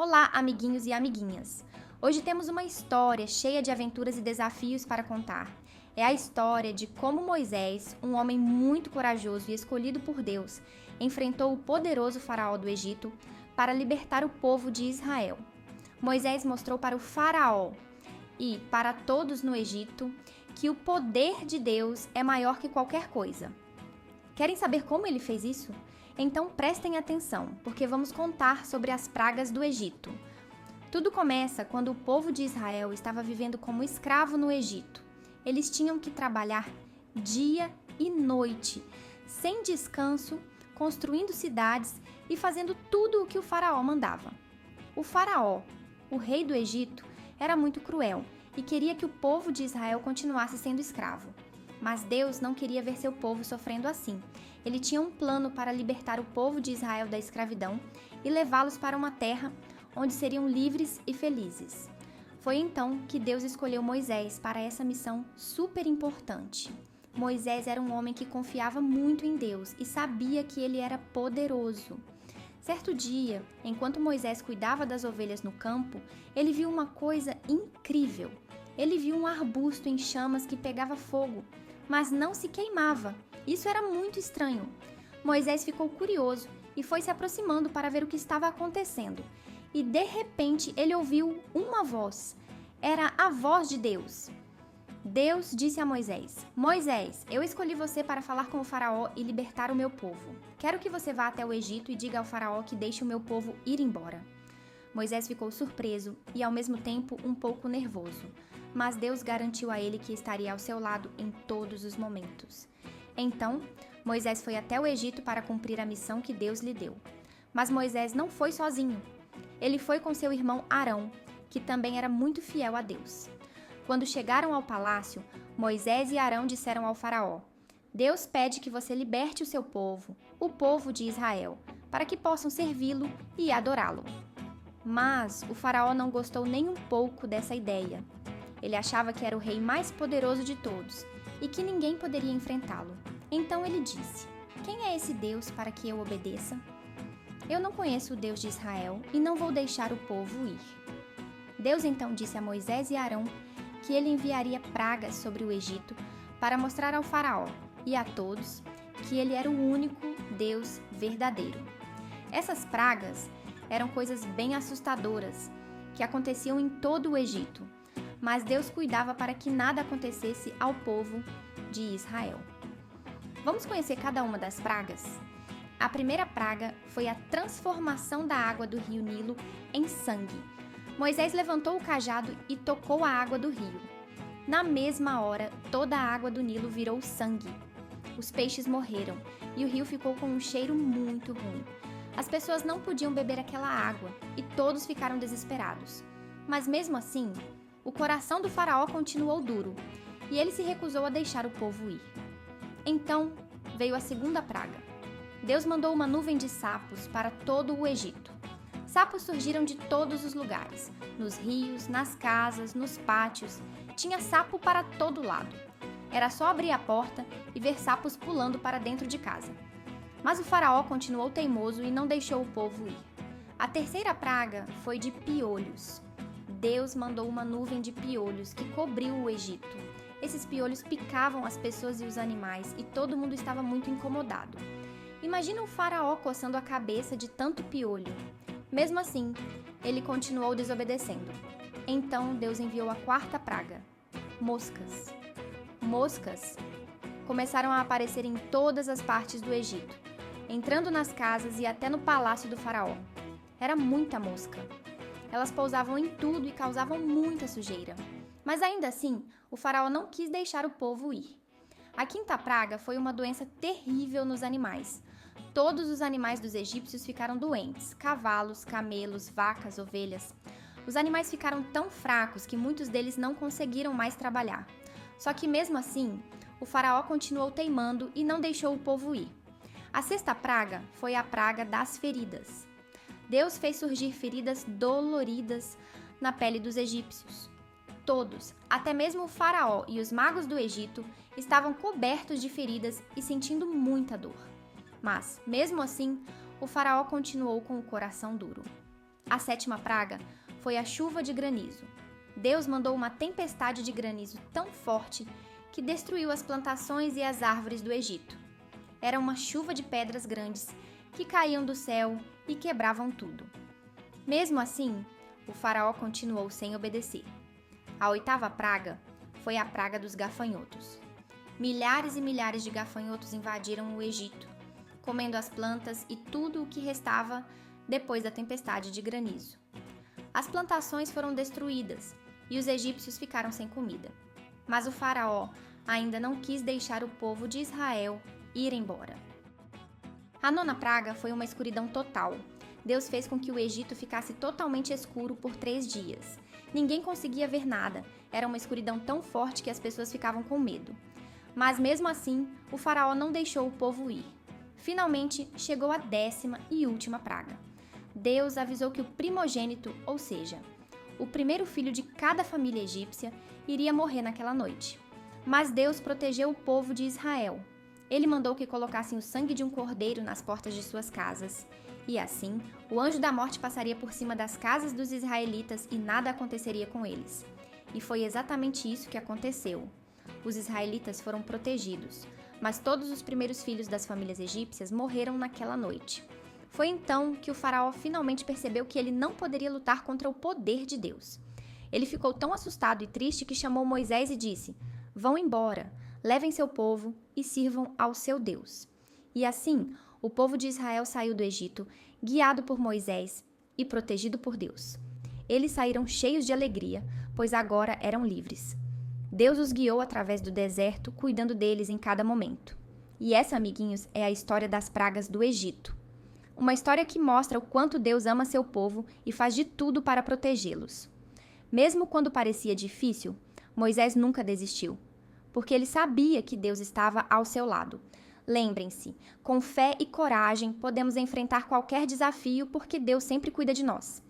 Olá, amiguinhos e amiguinhas! Hoje temos uma história cheia de aventuras e desafios para contar. É a história de como Moisés, um homem muito corajoso e escolhido por Deus, enfrentou o poderoso faraó do Egito para libertar o povo de Israel. Moisés mostrou para o faraó e para todos no Egito que o poder de Deus é maior que qualquer coisa. Querem saber como ele fez isso? Então prestem atenção, porque vamos contar sobre as pragas do Egito. Tudo começa quando o povo de Israel estava vivendo como escravo no Egito. Eles tinham que trabalhar dia e noite, sem descanso, construindo cidades e fazendo tudo o que o faraó mandava. O faraó, o rei do Egito, era muito cruel e queria que o povo de Israel continuasse sendo escravo. Mas Deus não queria ver seu povo sofrendo assim. Ele tinha um plano para libertar o povo de Israel da escravidão e levá-los para uma terra onde seriam livres e felizes. Foi então que Deus escolheu Moisés para essa missão super importante. Moisés era um homem que confiava muito em Deus e sabia que ele era poderoso. Certo dia, enquanto Moisés cuidava das ovelhas no campo, ele viu uma coisa incrível. Ele viu um arbusto em chamas que pegava fogo, mas não se queimava. Isso era muito estranho. Moisés ficou curioso e foi se aproximando para ver o que estava acontecendo. E de repente ele ouviu uma voz. Era a voz de Deus. Deus disse a Moisés: Moisés, eu escolhi você para falar com o faraó e libertar o meu povo. Quero que você vá até o Egito e diga ao faraó que deixe o meu povo ir embora. Moisés ficou surpreso e ao mesmo tempo um pouco nervoso. Mas Deus garantiu a ele que estaria ao seu lado em todos os momentos. Então, Moisés foi até o Egito para cumprir a missão que Deus lhe deu. Mas Moisés não foi sozinho. Ele foi com seu irmão Arão, que também era muito fiel a Deus. Quando chegaram ao palácio, Moisés e Arão disseram ao faraó: Deus pede que você liberte o seu povo, o povo de Israel, para que possam servi-lo e adorá-lo. Mas o faraó não gostou nem um pouco dessa ideia. Ele achava que era o rei mais poderoso de todos e que ninguém poderia enfrentá-lo. Então ele disse: Quem é esse Deus para que eu obedeça? Eu não conheço o Deus de Israel e não vou deixar o povo ir. Deus então disse a Moisés e Arão que ele enviaria pragas sobre o Egito para mostrar ao faraó e a todos que ele era o único Deus verdadeiro. Essas pragas eram coisas bem assustadoras que aconteciam em todo o Egito. Mas Deus cuidava para que nada acontecesse ao povo de Israel. Vamos conhecer cada uma das pragas? A primeira praga foi a transformação da água do rio Nilo em sangue. Moisés levantou o cajado e tocou a água do rio. Na mesma hora, toda a água do Nilo virou sangue. Os peixes morreram e o rio ficou com um cheiro muito ruim. As pessoas não podiam beber aquela água e todos ficaram desesperados. Mas mesmo assim, o coração do faraó continuou duro, e ele se recusou a deixar o povo ir. Então veio a segunda praga. Deus mandou uma nuvem de sapos para todo o Egito. Sapos surgiram de todos os lugares, nos rios, nas casas, nos pátios. Tinha sapo para todo lado. Era só abrir a porta e ver sapos pulando para dentro de casa. Mas o faraó continuou teimoso e não deixou o povo ir. A terceira praga foi de piolhos. Deus mandou uma nuvem de piolhos que cobriu o Egito. Esses piolhos picavam as pessoas e os animais e todo mundo estava muito incomodado. Imagina o faraó coçando a cabeça de tanto piolho. Mesmo assim, ele continuou desobedecendo. Então Deus enviou a quarta praga: moscas. Moscas começaram a aparecer em todas as partes do Egito, entrando nas casas e até no palácio do faraó. Era muita mosca. Elas pousavam em tudo e causavam muita sujeira. Mas ainda assim, o faraó não quis deixar o povo ir. A quinta praga foi uma doença terrível nos animais. Todos os animais dos egípcios ficaram doentes: cavalos, camelos, vacas, ovelhas. Os animais ficaram tão fracos que muitos deles não conseguiram mais trabalhar. Só que mesmo assim, o faraó continuou teimando e não deixou o povo ir. A sexta praga foi a praga das feridas. Deus fez surgir feridas doloridas na pele dos egípcios. Todos, até mesmo o faraó e os magos do Egito, estavam cobertos de feridas e sentindo muita dor. Mas, mesmo assim, o faraó continuou com o coração duro. A 7ª praga foi a chuva de granizo. Deus mandou uma tempestade de granizo tão forte que destruiu as plantações e as árvores do Egito. Era uma chuva de pedras grandes que caíam do céu e quebravam tudo. Mesmo assim, o faraó continuou sem obedecer. A 8ª praga foi a praga dos gafanhotos. Milhares e milhares de gafanhotos invadiram o Egito, comendo as plantas e tudo o que restava depois da tempestade de granizo. As plantações foram destruídas e os egípcios ficaram sem comida. Mas o faraó ainda não quis deixar o povo de Israel ir embora. A 9ª praga foi uma escuridão total. Deus fez com que o Egito ficasse totalmente escuro por 3 dias. Ninguém conseguia ver nada. Era uma escuridão tão forte que as pessoas ficavam com medo. Mas mesmo assim, o faraó não deixou o povo ir. Finalmente, chegou a 10ª e última praga. Deus avisou que o primogênito, ou seja, o primeiro filho de cada família egípcia, iria morrer naquela noite. Mas Deus protegeu o povo de Israel. Ele mandou que colocassem o sangue de um cordeiro nas portas de suas casas. E assim, o anjo da morte passaria por cima das casas dos israelitas e nada aconteceria com eles. E foi exatamente isso que aconteceu. Os israelitas foram protegidos, mas todos os primeiros filhos das famílias egípcias morreram naquela noite. Foi então que o faraó finalmente percebeu que ele não poderia lutar contra o poder de Deus. Ele ficou tão assustado e triste que chamou Moisés e disse: "Vão embora, levem seu povo e sirvam ao seu Deus." E assim, o povo de Israel saiu do Egito, guiado por Moisés e protegido por Deus. Eles saíram cheios de alegria, pois agora eram livres. Deus os guiou através do deserto, cuidando deles em cada momento. E essa, amiguinhos, é a história das pragas do Egito. Uma história que mostra o quanto Deus ama seu povo e faz de tudo para protegê-los. Mesmo quando parecia difícil, Moisés nunca desistiu, porque ele sabia que Deus estava ao seu lado. Lembrem-se, com fé e coragem podemos enfrentar qualquer desafio porque Deus sempre cuida de nós.